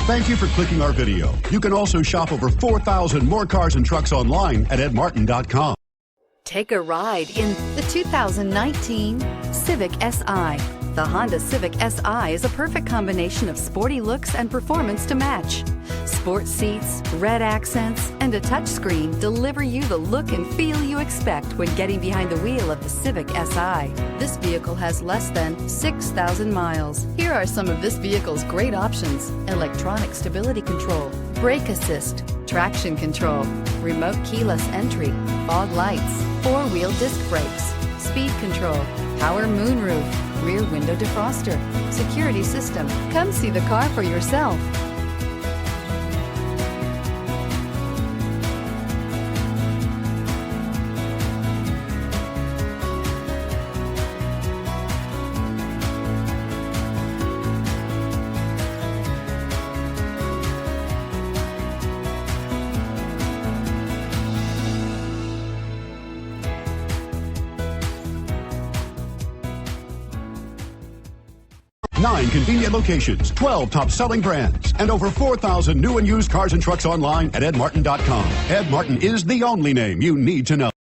Thank you for clicking our video. You can also shop over 4,000 more cars and trucks online at edmartin.com. Take a ride in the 2019 Civic Si. The Honda Civic Si is a perfect combination of sporty looks and performance to match. Sport seats, red accents, and a touchscreen deliver you the look and feel you expect when getting behind the wheel of the Civic Si. This vehicle has less than 6,000 miles. Here are some of this vehicle's great options: electronic stability control, brake assist, traction control, remote keyless entry, fog lights, four-wheel disc brakes, speed control, power moonroof, rear window defroster, security system. Come see the car for yourself. Nine convenient locations, 12 top-selling brands, and over 4,000 new and used cars and trucks online at edmartin.com. Ed Martin is the only name you need to know.